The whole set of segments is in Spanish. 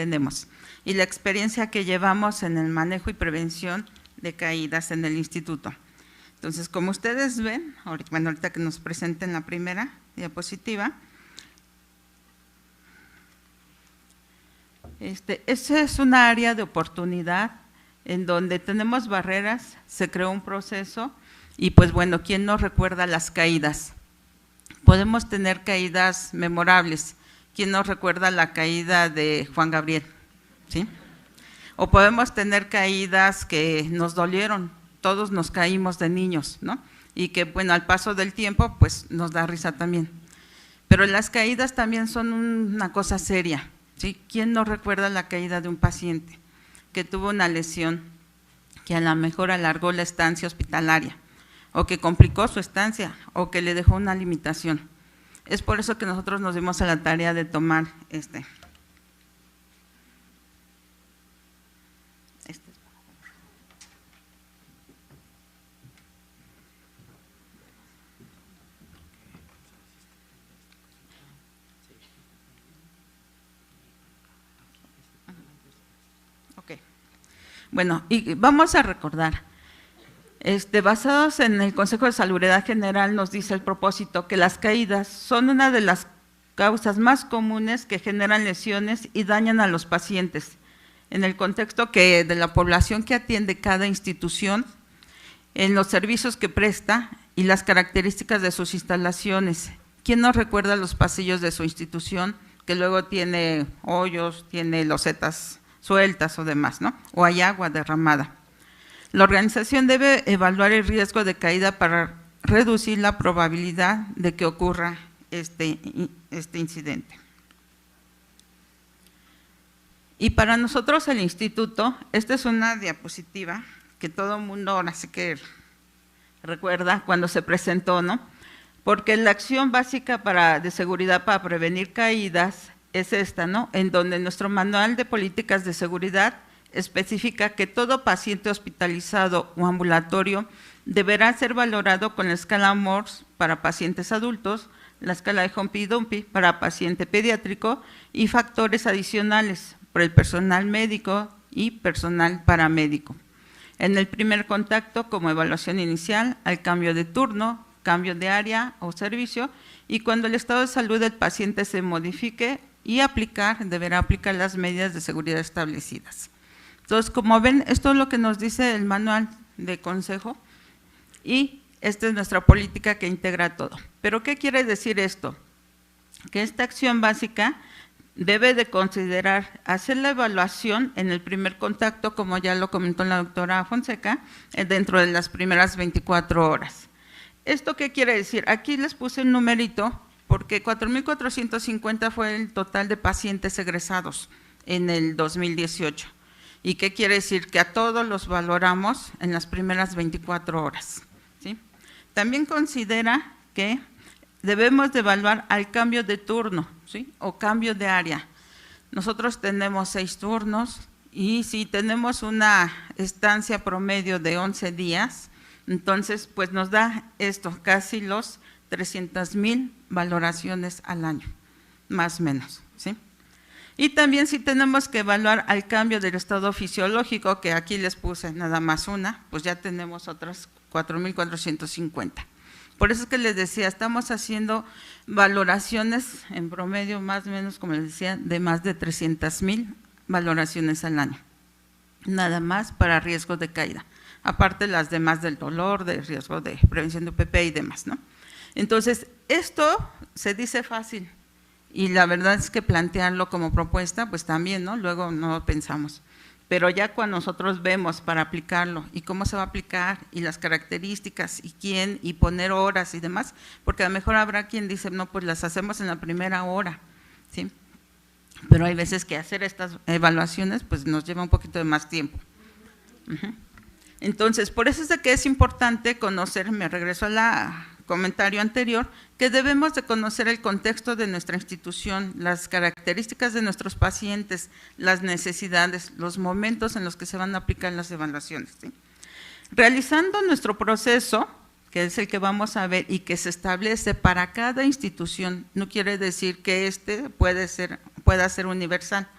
tenemos y la experiencia que llevamos en el manejo y prevención de caídas en el instituto. Entonces, como ustedes ven, ahorita que nos presenten la primera diapositiva, esa es una área de oportunidad en donde tenemos barreras, se creó un proceso y pues bueno, ¿quién no recuerda las caídas? Podemos tener caídas memorables. ¿Quién no recuerda la caída de Juan Gabriel? ¿Sí? O podemos tener caídas que nos dolieron, todos nos caímos de niños, ¿no? Y que bueno, al paso del tiempo pues nos da risa también. Pero las caídas también son una cosa seria, ¿sí? ¿Quién no recuerda la caída de un paciente que tuvo una lesión que a lo mejor alargó la estancia hospitalaria, o que complicó su estancia, o que le dejó una limitación? Es por eso que nosotros nos dimos a la tarea de tomar Ok. Bueno, y vamos a recordar. Basados en el Consejo de Salubridad General, nos dice el propósito que las caídas son una de las causas más comunes que generan lesiones y dañan a los pacientes, en el contexto de la población que atiende cada institución, en los servicios que presta y las características de sus instalaciones. ¿Quién no recuerda los pasillos de su institución, que luego tiene hoyos, tiene losetas sueltas o demás, ¿no? O hay agua derramada? La organización debe evaluar el riesgo de caída para reducir la probabilidad de que ocurra este incidente. Y para nosotros el instituto, esta es una diapositiva que todo el mundo ahora sí que recuerda cuando se presentó, ¿no? Porque la acción básica de seguridad para prevenir caídas es esta, ¿no? En donde nuestro manual de políticas de seguridad especifica que todo paciente hospitalizado o ambulatorio deberá ser valorado con la escala Morse para pacientes adultos, la escala de Humpty-Dumpty para paciente pediátrico y factores adicionales por el personal médico y personal paramédico. En el primer contacto, como evaluación inicial, al cambio de turno, cambio de área o servicio, y cuando el estado de salud del paciente se modifique y deberá aplicar las medidas de seguridad establecidas. Entonces, como ven, esto es lo que nos dice el manual de consejo y esta es nuestra política que integra todo. ¿Pero qué quiere decir esto? Que esta acción básica debe de considerar hacer la evaluación en el primer contacto, como ya lo comentó la doctora Fonseca, dentro de las primeras 24 horas. ¿Esto qué quiere decir? Aquí les puse un numerito porque 4,450 fue el total de pacientes egresados en el 2018. ¿Y qué quiere decir? Que a todos los valoramos en las primeras 24 horas. ¿Sí? También considera que debemos de evaluar al cambio de turno, ¿sí? O cambio de área. Nosotros tenemos 6 turnos y si tenemos una estancia promedio de 11 días, entonces pues nos da esto, casi los 300,000 valoraciones al año, más o menos, ¿sí? Y también si tenemos que evaluar al cambio del estado fisiológico, que aquí les puse nada más una, pues ya tenemos otras 4,450. Por eso es que les decía, estamos haciendo valoraciones en promedio más o menos, como les decía, de más de 300,000 valoraciones al año, nada más para riesgos de caída, aparte las demás del dolor, de riesgo de prevención de UPP y demás, ¿no? Entonces, esto se dice fácil y la verdad es que plantearlo como propuesta, pues también, ¿no? Luego no pensamos. Pero ya cuando nosotros vemos para aplicarlo y cómo se va a aplicar y las características y quién y poner horas y demás, porque a lo mejor habrá quien dice, no, pues las hacemos en la primera hora, ¿sí? Pero hay veces que hacer estas evaluaciones pues nos lleva un poquito de más tiempo. Entonces, por eso es de que es importante conocer, me regreso al comentario anterior, que debemos de conocer el contexto de nuestra institución, las características de nuestros pacientes, las necesidades, los momentos en los que se van a aplicar las evaluaciones, ¿sí? Realizando nuestro proceso, que es el que vamos a ver y que se establece para cada institución, no quiere decir que pueda ser universal,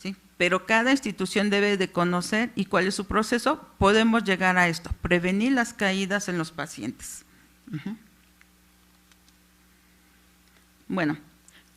¿sí? Pero cada institución debe de conocer y cuál es su proceso. Podemos llegar a esto, prevenir las caídas en los pacientes. Bueno,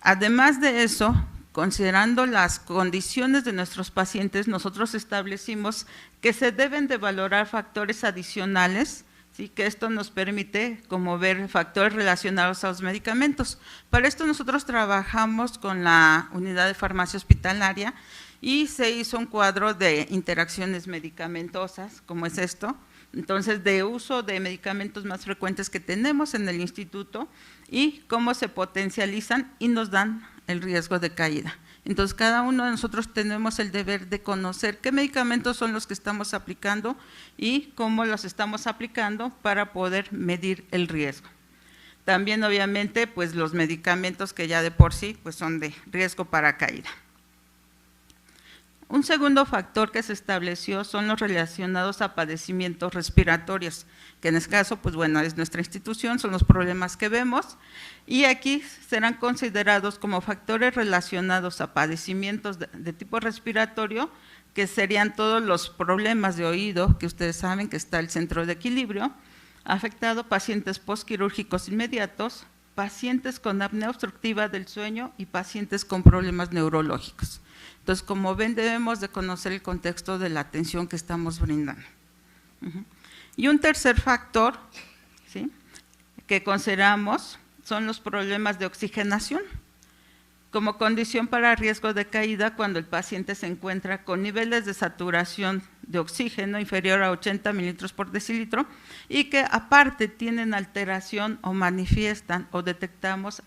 además de eso, considerando las condiciones de nuestros pacientes, nosotros establecimos que se deben de valorar factores adicionales, ¿sí? Que esto nos permite como ver factores relacionados a los medicamentos. Para esto nosotros trabajamos con la unidad de farmacia hospitalaria y se hizo un cuadro de interacciones medicamentosas, como es esto. Entonces, de uso de medicamentos más frecuentes que tenemos en el instituto y cómo se potencializan y nos dan el riesgo de caída. Entonces, cada uno de nosotros tenemos el deber de conocer qué medicamentos son los que estamos aplicando y cómo los estamos aplicando para poder medir el riesgo. También, obviamente, pues los medicamentos que ya de por sí pues son de riesgo para caída. Un segundo factor que se estableció son los relacionados a padecimientos respiratorios, que en este caso, pues bueno, es nuestra institución, son los problemas que vemos, y aquí serán considerados como factores relacionados a padecimientos de tipo respiratorio, que serían todos los problemas de oído, que ustedes saben que está el centro de equilibrio, afectado pacientes postquirúrgicos inmediatos, pacientes con apnea obstructiva del sueño y pacientes con problemas neurológicos. Entonces, como ven, debemos de conocer el contexto de la atención que estamos brindando. Y un tercer factor, ¿sí?, que consideramos son los problemas de oxigenación, como condición para riesgo de caída cuando el paciente se encuentra con niveles de saturación de oxígeno inferior a 80 mililitros por decilitro y que aparte tienen alteración o manifiestan o detectamos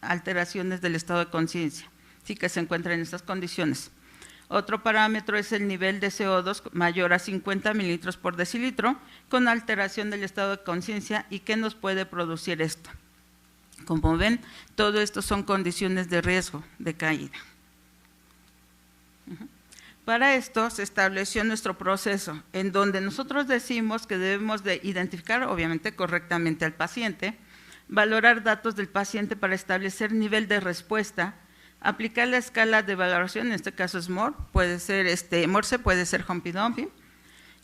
alteraciones del estado de conciencia, sí, que se encuentran en estas condiciones. Otro parámetro es el nivel de CO2 mayor a 50 mililitros por decilitro con alteración del estado de conciencia. ¿Y qué nos puede producir esto? Como ven, todo esto son condiciones de riesgo de caída. Para esto se estableció nuestro proceso, en donde nosotros decimos que debemos de identificar, obviamente correctamente al paciente, valorar datos del paciente para establecer nivel de respuesta, aplicar la escala de valoración, en este caso es MORE, puede ser Morse, puede ser Humpty Dumpty,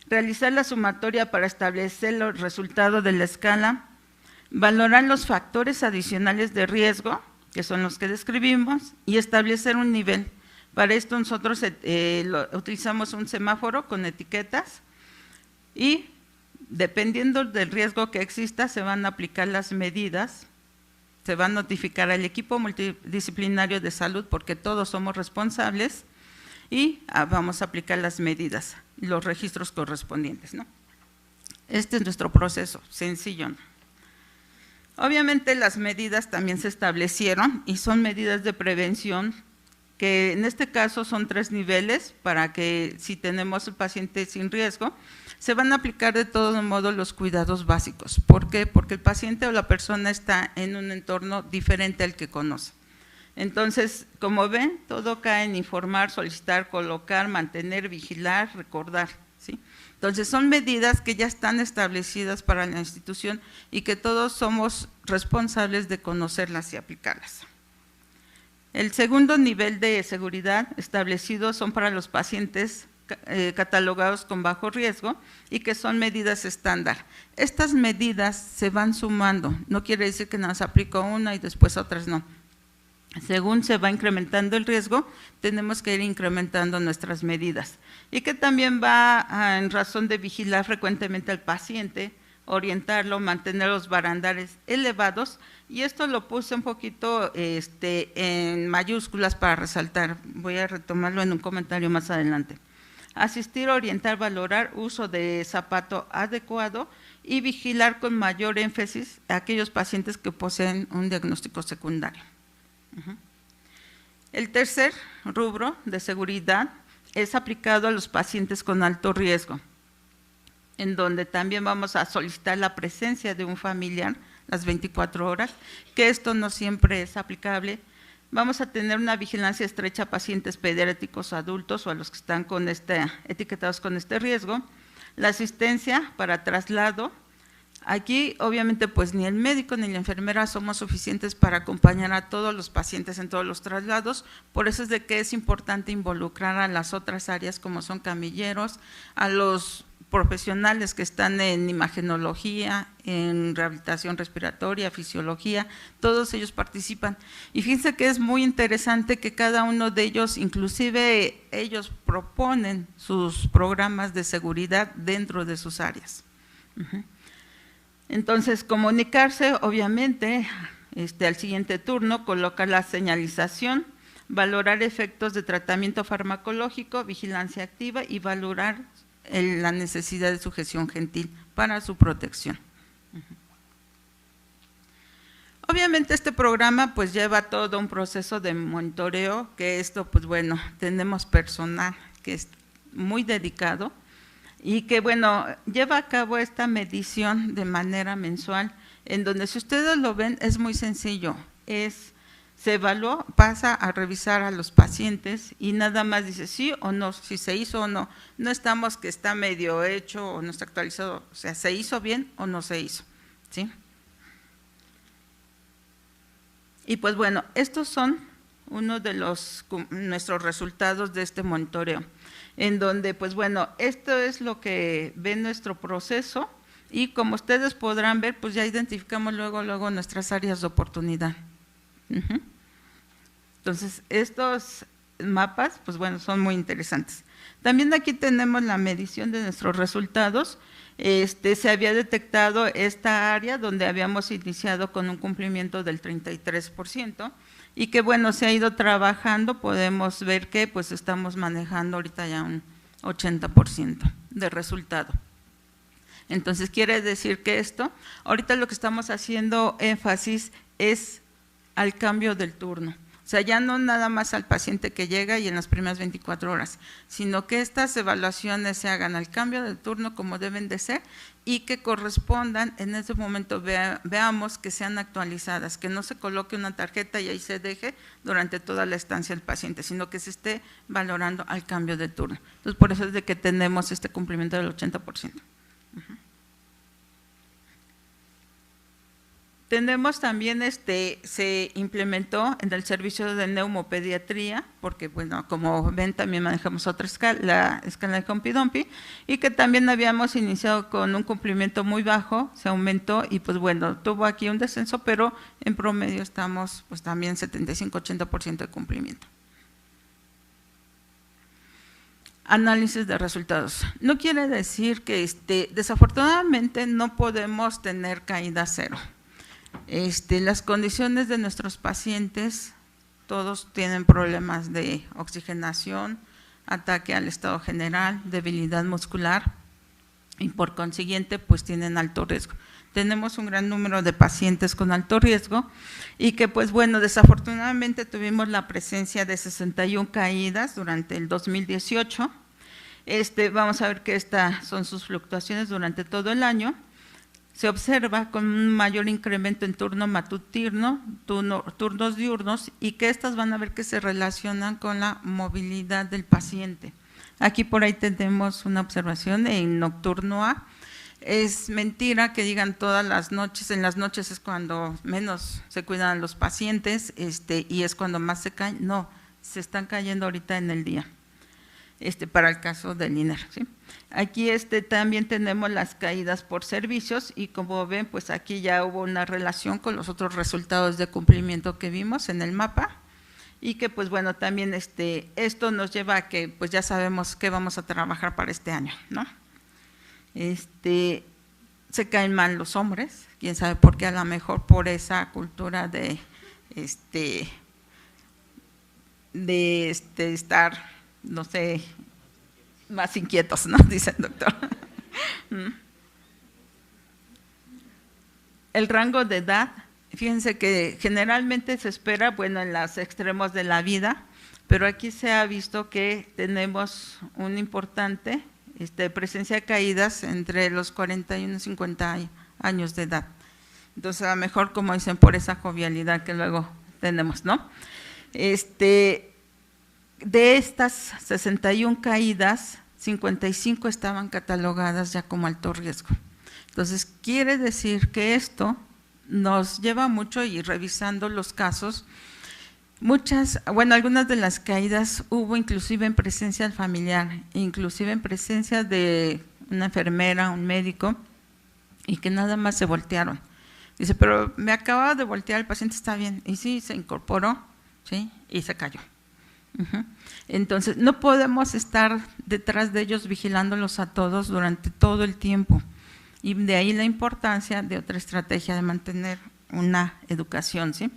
realizar la sumatoria para establecer los resultados de la escala, valorar los factores adicionales de riesgo, que son los que describimos, y establecer un nivel. Para esto nosotros utilizamos un semáforo con etiquetas y dependiendo del riesgo que exista se van a aplicar las medidas, se va a notificar al equipo multidisciplinario de salud porque todos somos responsables y vamos a aplicar las medidas, los registros correspondientes, ¿no? Este es nuestro proceso, sencillo, ¿no? Obviamente las medidas también se establecieron y son medidas de prevención que en este caso son 3 niveles para que si tenemos el paciente sin riesgo, se van a aplicar de todo modo los cuidados básicos. ¿Por qué? Porque el paciente o la persona está en un entorno diferente al que conoce. Entonces, como ven, todo cae en informar, solicitar, colocar, mantener, vigilar, recordar, ¿sí? Entonces, son medidas que ya están establecidas para la institución y que todos somos responsables de conocerlas y aplicarlas. El segundo nivel de seguridad establecido son para los pacientes catalogados con bajo riesgo y que son medidas estándar. Estas medidas se van sumando, no quiere decir que nos aplico una y después otras no. Según se va incrementando el riesgo, tenemos que ir incrementando nuestras medidas y que también va en razón de vigilar frecuentemente al paciente, orientarlo, mantener los barandales elevados, y esto lo puse un poquito en mayúsculas para resaltar, voy a retomarlo en un comentario más adelante. Asistir, orientar, valorar, uso de zapato adecuado y vigilar con mayor énfasis a aquellos pacientes que poseen un diagnóstico secundario. El tercer rubro de seguridad es aplicado a los pacientes con alto riesgo, en donde también vamos a solicitar la presencia de un familiar las 24 horas, que esto no siempre es aplicable. Vamos a tener una vigilancia estrecha a pacientes pediátricos, adultos o a los que están etiquetados con este riesgo, la asistencia para traslado, Aquí, obviamente, pues ni el médico ni la enfermera somos suficientes para acompañar a todos los pacientes en todos los traslados, por eso es de que es importante involucrar a las otras áreas como son camilleros, a los profesionales que están en imagenología, en rehabilitación respiratoria, fisiología, todos ellos participan. Y fíjense que es muy interesante que cada uno de ellos, inclusive ellos proponen sus programas de seguridad dentro de sus áreas. Entonces, comunicarse, obviamente, al siguiente turno, colocar la señalización, valorar efectos de tratamiento farmacológico, vigilancia activa y valorar la necesidad de sujeción gentil para su protección. Obviamente este programa pues lleva todo un proceso de monitoreo, que esto pues bueno, tenemos personal que es muy dedicado y que bueno, lleva a cabo esta medición de manera mensual, en donde si ustedes lo ven es muy sencillo, se evaluó, pasa a revisar a los pacientes y nada más dice sí o no, si se hizo o no. No estamos que está medio hecho o no está actualizado, o sea, se hizo bien o no se hizo, ¿sí? Y pues bueno, estos son uno de nuestros resultados de este monitoreo, en donde pues bueno, esto es lo que ve nuestro proceso y como ustedes podrán ver, pues ya identificamos luego nuestras áreas de oportunidad. Entonces, estos mapas, pues bueno, son muy interesantes. También aquí tenemos la medición de nuestros resultados. Se había detectado esta área donde habíamos iniciado con un cumplimiento del 33% y que bueno, se ha ido trabajando, podemos ver que pues estamos manejando ahorita ya un 80% de resultado. Entonces, quiere decir que ahorita lo que estamos haciendo énfasis es al cambio del turno. O sea, ya no nada más al paciente que llega y en las primeras 24 horas, sino que estas evaluaciones se hagan al cambio del turno como deben de ser y que correspondan, en ese momento veamos que sean actualizadas, que no se coloque una tarjeta y ahí se deje durante toda la estancia del paciente, sino que se esté valorando al cambio de turno. Entonces, por eso es de que tenemos este cumplimiento del 80%. Tenemos también, se implementó en el servicio de neumopediatría, porque bueno, como ven también manejamos otra escala, la escala de Humpty-Dumpty, y que también habíamos iniciado con un cumplimiento muy bajo, se aumentó y pues bueno, tuvo aquí un descenso, pero en promedio estamos pues también 75-80% de cumplimiento. Análisis de resultados. No quiere decir que desafortunadamente no podemos tener caída cero. Las condiciones de nuestros pacientes, todos tienen problemas de oxigenación, ataque al estado general, debilidad muscular y por consiguiente pues tienen alto riesgo. Tenemos un gran número de pacientes con alto riesgo y que pues bueno, desafortunadamente tuvimos la presencia de 61 caídas durante el 2018. Vamos a ver que estas son sus fluctuaciones durante todo el año. Se observa con un mayor incremento en turno matutino, turnos diurnos y que estas van a ver que se relacionan con la movilidad del paciente. Aquí por ahí tenemos una observación en nocturno A. Es mentira que digan todas las noches, en las noches es cuando menos se cuidan los pacientes y es cuando más se caen. No, se están cayendo ahorita en el día. Para el caso del INER, ¿sí? Aquí también tenemos las caídas por servicios y como ven, pues aquí ya hubo una relación con los otros resultados de cumplimiento que vimos en el mapa y que pues bueno, también esto nos lleva a que pues ya sabemos qué vamos a trabajar para este año, ¿no? Se caen mal los hombres, quién sabe por qué, a lo mejor por esa cultura de estar, no sé, más inquietos, ¿no? Dice el doctor. El rango de edad, fíjense que generalmente se espera, bueno, en los extremos de la vida, pero aquí se ha visto que tenemos un importante presencia de caídas entre los 41 y 50 años de edad. Entonces, a lo mejor, como dicen, por esa jovialidad que luego tenemos, ¿no? De estas 61 caídas, 55 estaban catalogadas ya como alto riesgo. Entonces, quiere decir que esto nos lleva mucho, y revisando los casos, algunas de las caídas hubo inclusive en presencia del familiar, inclusive en presencia de una enfermera, un médico, y que nada más se voltearon. Dice, pero me acababa de voltear, el paciente está bien, y sí, se incorporó, ¿sí? Y se cayó. Entonces, no podemos estar detrás de ellos vigilándolos a todos durante todo el tiempo, y de ahí la importancia de otra estrategia de mantener una educación, ¿sí?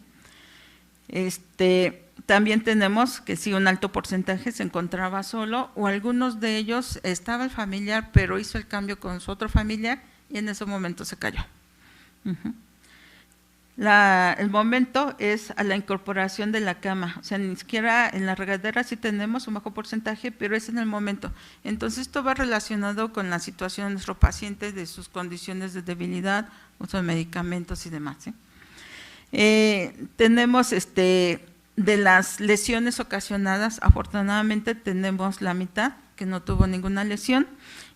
También tenemos que si un alto porcentaje se encontraba solo, o algunos de ellos estaba el familiar, pero hizo el cambio con su otro familiar y en ese momento se cayó. El momento es a la incorporación de la cama, o sea, ni siquiera en la regadera sí tenemos un bajo porcentaje, pero es en el momento. Entonces, esto va relacionado con la situación de nuestro paciente, de sus condiciones de debilidad, uso de medicamentos y demás, ¿sí? Tenemos de las lesiones ocasionadas, afortunadamente tenemos la mitad que no tuvo ninguna lesión,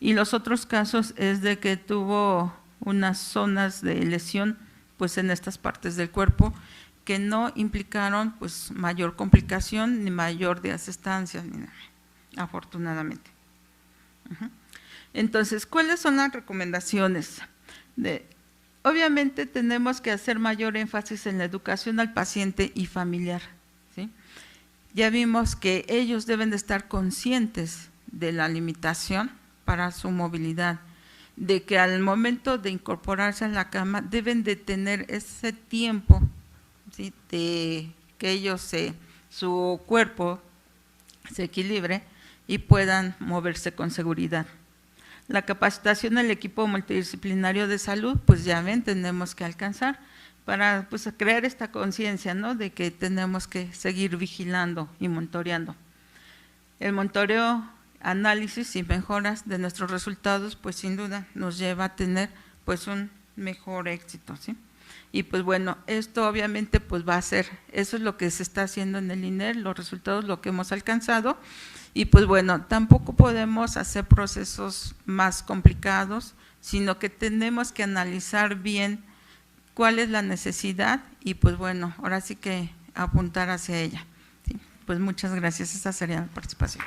y los otros casos es de que tuvo unas zonas de lesión pues en estas partes del cuerpo que no implicaron pues mayor complicación ni mayor días de estancia, ni nada, afortunadamente. Entonces, ¿cuáles son las recomendaciones? Obviamente tenemos que hacer mayor énfasis en la educación al paciente y familiar, ¿sí? Ya vimos que ellos deben de estar conscientes de la limitación para su movilidad, de que al momento de incorporarse a la cama deben de tener ese tiempo, ¿sí? De que ellos su cuerpo se equilibre y puedan moverse con seguridad. La capacitación del equipo multidisciplinario de salud, pues ya ven, tenemos que alcanzar para pues crear esta conciencia, ¿no? De que tenemos que seguir vigilando y monitoreando. El monitoreo, análisis y mejoras de nuestros resultados, pues sin duda nos lleva a tener pues un mejor éxito, ¿sí? Y pues bueno, esto obviamente pues va a ser, eso es lo que se está haciendo en el INER, los resultados, lo que hemos alcanzado, y pues bueno, tampoco podemos hacer procesos más complicados, sino que tenemos que analizar bien cuál es la necesidad y pues bueno, ahora sí que apuntar hacia ella, ¿sí? Pues muchas gracias, esa sería la participación.